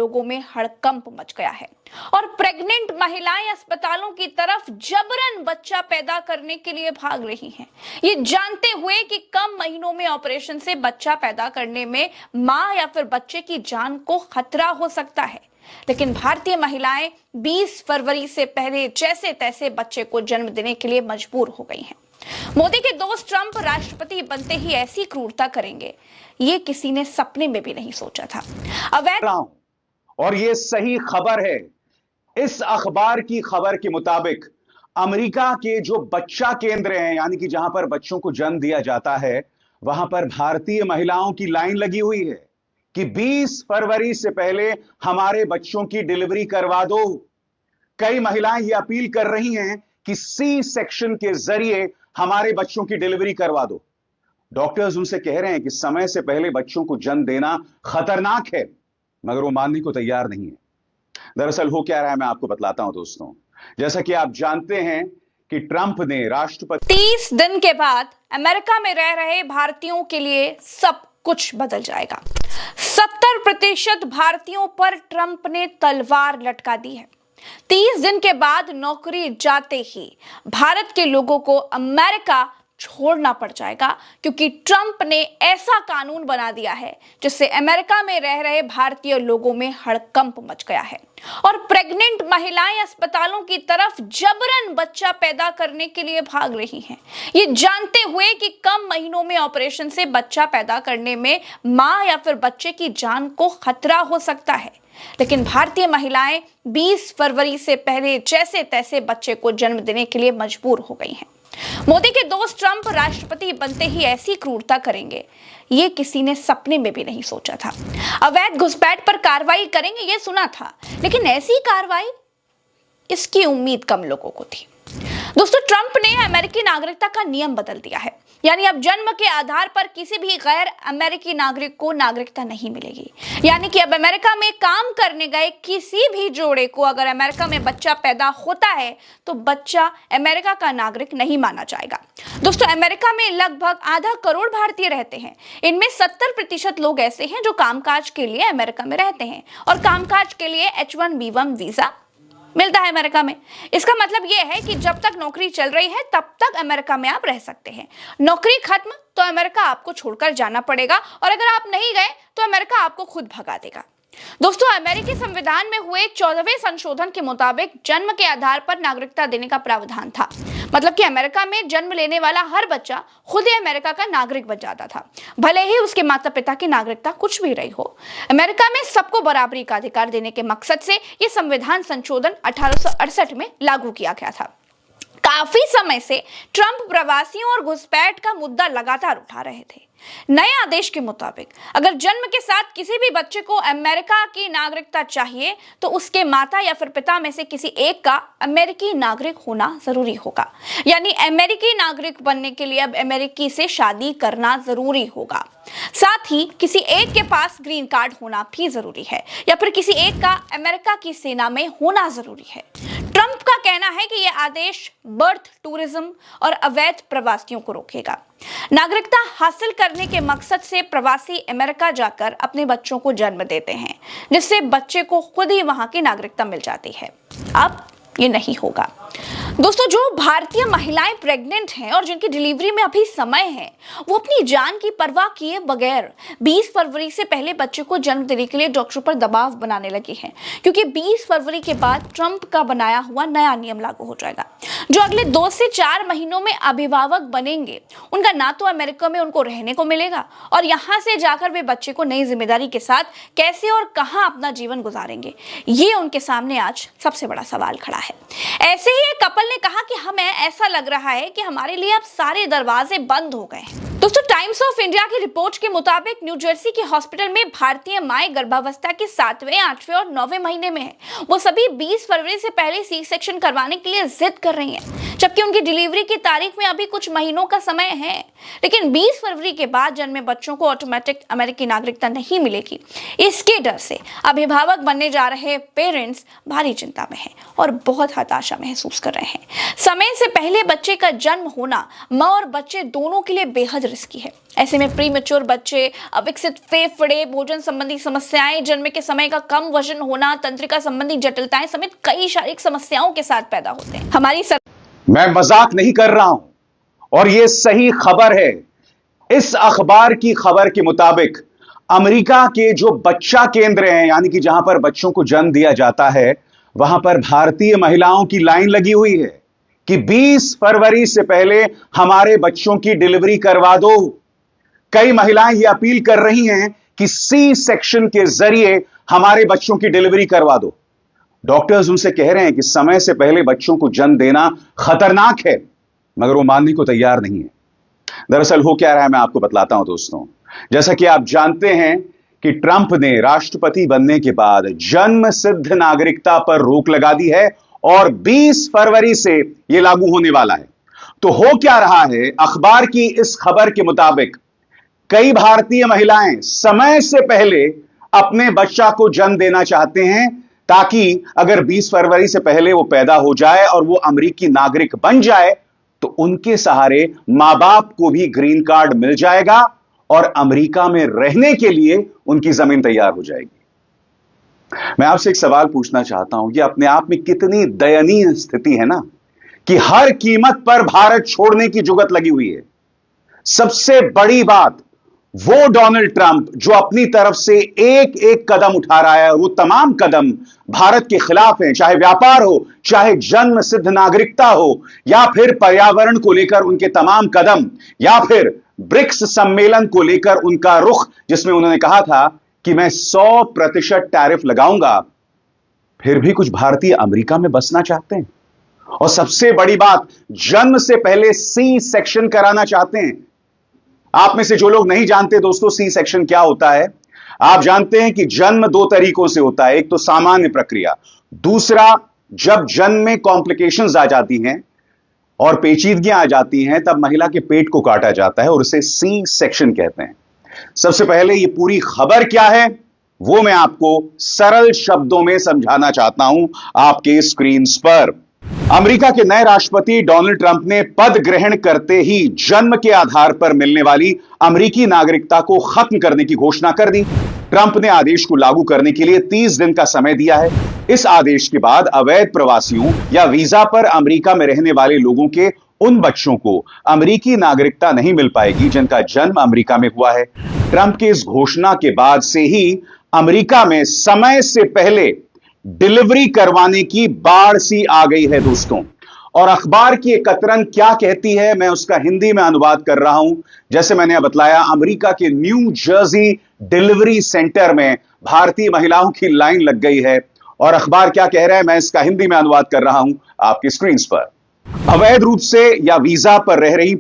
लोगों में हड़कंप मच गया है और प्रेग्नेंट महिलाएं अस्पतालों की तरफ जबरन बच्चा पैदा करने के लिए भाग रही हैं, ये जानते हुए कि कम महीनों में ऑपरेशन से बच्चा पैदा करने में मां या फिर बच्चे की जान को खतरा हो सकता है। लेकिन भारतीय महिलाएं 20 फरवरी से पहले जैसे तैसे बच्चे को जन्म देने के लिए मजबूर हो गई हैं। मोदी के दोस्त ट्रंप राष्ट्रपति बनते ही ऐसी क्रूरता करेंगे, ये किसी ने सपने में भी नहीं सोचा था। अवैध और ये सही खबर है। इस अखबार की खबर के मुताबिक अमेरिका के जो बच्चा केंद्र हैं, यानी कि जहां पर बच्चों को जन्म दिया जाता है, वहां पर भारतीय महिलाओं की लाइन लगी हुई है कि 20 फरवरी से पहले हमारे बच्चों की डिलीवरी करवा दो। कई महिलाएं ये अपील कर रही हैं कि सी सेक्शन के जरिए हमारे बच्चों की डिलीवरी करवा दो। डॉक्टर्स उनसे कह रहे हैं कि समय से पहले बच्चों को जन्म देना खतरनाक है, मगर वो मानने को तैयार नहीं है। दरअसल हो क्या रहा है, मैं आपको बतलाता हूं दोस्तों। जैसा कि आप जानते हैं कि ट्रंप ने राष्ट्रपति 30 दिन के बाद अमेरिका में रह रहे भारतीयों के लिए सब कुछ बदल जाएगा। 70% भारतीयों पर ट्रंप ने तलवार लटका दी है। 30 दिन के बाद नौकरी जाते ही भारत के लोगों को अमेरिका छोड़ना पड़ जाएगा, क्योंकि ट्रंप ने ऐसा कानून बना दिया है जिससे अमेरिका में रह रहे भारतीय लोगों में हड़कंप मच गया है और प्रेग्नेंट महिलाएं अस्पतालों की तरफ जबरन बच्चा पैदा करने के लिए भाग रही हैं, ये जानते हुए कि कम महीनों में ऑपरेशन से बच्चा पैदा करने में मां या फिर बच्चे की जान को खतरा हो सकता है। लेकिन भारतीय महिलाएं 20 फरवरी से पहले जैसे तैसे बच्चे को जन्म देने के लिए मजबूर हो गई हैं। मोदी के दोस्त ट्रंप राष्ट्रपति बनते ही ऐसी क्रूरता करेंगे, ये किसी ने सपने में भी नहीं सोचा था। अवैध घुसपैठ पर कार्रवाई करेंगे ये सुना था, लेकिन ऐसी कार्रवाई, इसकी उम्मीद कम लोगों को थी। दोस्तों, ट्रंप ने अमेरिकी नागरिकता का नियम बदल दिया है, यानी अब जन्म के आधार पर किसी भी गैर अमेरिकी नागरिक को नागरिकता नहीं मिलेगी। यानी कि अब अमेरिका में काम करने गए किसी भी जोड़े को अगर अमेरिका में बच्चा पैदा होता है तो बच्चा अमेरिका का नागरिक नहीं माना जाएगा। दोस्तों, अमेरिका में लगभग आधा करोड़ भारतीय रहते हैं। इनमें 70% लोग ऐसे हैं जो कामकाज के लिए अमेरिका में रहते हैं और कामकाज के लिए H1B1 वीजा मिलता है अमेरिका में। इसका मतलब यह है कि जब तक नौकरी चल रही है तब तक अमेरिका में आप रह सकते हैं। नौकरी खत्म तो अमेरिका आपको छोड़कर जाना पड़ेगा और अगर आप नहीं गए तो अमेरिका आपको खुद भगा देगा। दोस्तों, अमेरिकी संविधान में हुए 14वें संशोधन के मुताबिक जन्म के आधार पर नागरिकता देने का प्रावधान था। मतलब कि अमेरिका में जन्म लेने वाला हर बच्चा खुद ही अमेरिका का नागरिक बन जाता था, भले ही उसके माता पिता की नागरिकता कुछ भी रही हो। अमेरिका में सबको बराबरी का अधिकार देने के मकसद से यह संविधान संशोधन 1868 में लागू किया गया था। काफी समय से ट्रंप प्रवासियों और घुसपैठ का मुद्दा लगातार उठा रहे थे। नए आदेश के मुताबिक अगर जन्म के साथ किसी भी बच्चे को अमेरिका की नागरिकता चाहिए तो उसके माता या फिर पिता में से किसी एक का अमेरिकी नागरिक होना जरूरी होगा। यानी अमेरिकी नागरिक बनने के लिए अब अमेरिकी से शादी करना जरूरी होगा। साथ ही किसी एक के पास ग्रीन कार्ड होना भी जरूरी है या फिर किसी एक का अमेरिका की सेना में होना जरूरी है। ट्रंप का कहना है कि यह आदेश बर्थ टूरिज्म और अवैध प्रवासियों को रोकेगा। नागरिकता हासिल करने के मकसद से प्रवासी अमेरिका जाकर अपने बच्चों को जन्म देते हैं, जिससे बच्चे को खुद ही वहां की नागरिकता मिल जाती है। अब ये नहीं होगा। दोस्तों, जो भारतीय महिलाएं प्रेग्नेंट हैं और जिनकी डिलीवरी में अभी समय है, वो अपनी जान की परवाह किए बगैर 20 फरवरी से पहले बच्चे को जन्म देने के लिए डॉक्टर पर दबाव बनाने लगी हैं, क्योंकि 20 फरवरी के बाद ट्रंप का बनाया हुआ नया नियम लागू हो जाएगा। जो अगले 2 से 4 महीनों में अभिभावक बनेंगे, उनका ना तो अमेरिका में उनको रहने को मिलेगा और यहाँ से जाकर वे बच्चे को नई जिम्मेदारी के साथ कैसे और कहाँ अपना जीवन गुजारेंगे, ये उनके सामने आज सबसे बड़ा सवाल खड़ा है। ऐसे ही एक कपल ने कहा कि हमें ऐसा लग रहा है कि हमारे लिए अब सारे दरवाजे बंद हो गए हैं। दोस्तों, टाइम्स ऑफ इंडिया की रिपोर्ट के मुताबिक न्यू जर्सी के हॉस्पिटल में भारतीय माएं गर्भावस्था के 7वें, 8वें और 9वें महीने में है। वो सभी 20 फरवरी से पहले सी सेक्शन करवाने के लिए जिद कर रही हैं, जबकि उनकी डिलीवरी की तारीख में अभी कुछ महीनों का समय है। लेकिन 20 फरवरी के बाद जन्मे बच्चों को ऑटोमेटिक अमेरिकी नागरिकता नहीं मिलेगी, इसके डर से अभिभावक बनने जा रहे पेरेंट्स भारी चिंता में हैं और बहुत हताशा महसूस कर रहे हैं। समय से पहले बच्चे का जन्म होना मां और बच्चे दोनों के लिए बेहद रिस्की है। ऐसे में प्री मैच्योर बच्चे, अविकसित फेफड़े, भोजन संबंधी समस्याएं, जन्म के समय का कम वजन होना, तंत्रिका संबंधी जटिलताएं समेत कई शारीरिक समस्याओं के साथ पैदा होते हैं। मैं मजाक नहीं कर रहा हूं और यह सही खबर है। इस अखबार की खबर के मुताबिक अमेरिका के जो बच्चा केंद्र हैं, यानी कि जहां पर बच्चों को जन्म दिया जाता है, वहां पर भारतीय महिलाओं की लाइन लगी हुई है कि 20 फरवरी से पहले हमारे बच्चों की डिलीवरी करवा दो। कई महिलाएं यह अपील कर रही हैं कि सी सेक्शन के जरिए हमारे बच्चों की डिलीवरी करवा दो। डॉक्टर्स उनसे कह रहे हैं कि समय से पहले बच्चों को जन्म देना खतरनाक है, मगर वो मानने को तैयार नहीं है। दरअसल हो क्या रहा है, मैं आपको बतलाता हूं दोस्तों। जैसा कि आप जानते हैं कि ट्रंप ने राष्ट्रपति बनने के बाद जन्म सिद्ध नागरिकता पर रोक लगा दी है और 20 फरवरी से यह लागू होने वाला है। तो हो क्या रहा है, अखबार की इस खबर के मुताबिक कई भारतीय महिलाएं समय से पहले अपने बच्चा को जन्म देना चाहते हैं, ताकि अगर 20 फरवरी से पहले वो पैदा हो जाए और वो अमेरिकी नागरिक बन जाए तो उनके सहारे मां बाप को भी ग्रीन कार्ड मिल जाएगा और अमेरिका में रहने के लिए उनकी जमीन तैयार हो जाएगी। मैं आपसे एक सवाल पूछना चाहता हूं, यह अपने आप में कितनी दयनीय स्थिति है ना, कि हर कीमत पर भारत छोड़ने की जुगत लगी हुई है। सबसे बड़ी बात, वो डोनाल्ड ट्रंप जो अपनी तरफ से एक एक कदम उठा रहा है, वो तमाम कदम भारत के खिलाफ हैं, चाहे व्यापार हो, चाहे जन्म सिद्ध नागरिकता हो, या फिर पर्यावरण को लेकर उनके तमाम कदम, या फिर ब्रिक्स सम्मेलन को लेकर उनका रुख, जिसमें उन्होंने कहा था कि मैं 100% टैरिफ लगाऊंगा। फिर भी कुछ भारतीय अमेरिका में बसना चाहते हैं और सबसे बड़ी बात, जन्म से पहले सी सेक्शन कराना चाहते हैं। आप में से जो लोग नहीं जानते दोस्तों, सी सेक्शन क्या होता है, आप जानते हैं कि जन्म 2 तरीकों से होता है। एक तो सामान्य प्रक्रिया, दूसरा जब जन्म में कॉम्प्लिकेशंस आ जाती हैं और पेचीदगियां आ जाती हैं, तब महिला के पेट को काटा जाता है और उसे सी सेक्शन कहते हैं। सबसे पहले ये पूरी खबर क्या है, वो मैं आपको सरल शब्दों में समझाना चाहता हूं आपके स्क्रीन पर। अमेरिका के नए राष्ट्रपति डोनाल्ड ट्रंप ने पद ग्रहण करते ही जन्म के आधार पर मिलने वाली अमेरिकी नागरिकता को खत्म करने की घोषणा कर दी। ट्रंप ने आदेश को लागू करने के लिए 30 दिन का समय दिया है। इस आदेश के बाद अवैध प्रवासियों या वीजा पर अमेरिका में रहने वाले लोगों के उन बच्चों को अमेरिकी नागरिकता नहीं मिल पाएगी जिनका जन्म अमेरिका में हुआ है। ट्रंप की इस घोषणा के बाद से ही अमेरिका में समय से पहले डिलीवरी करवाने की बाढ़ सी आ गई है दोस्तों। और अखबार की एक कतरन क्या कहती है, मैं उसका हिंदी में अनुवाद कर रहा हूं। जैसे मैंने बतलाया, अमेरिका के न्यू जर्सी डिलीवरी सेंटर में भारतीय महिलाओं की लाइन लग गई है। और अखबार क्या कह रहा है, मैं इसका हिंदी में अनुवाद कर रहा हूं आपकी स्क्रीन पर। अवैध रूप से या वीजा पर रह रही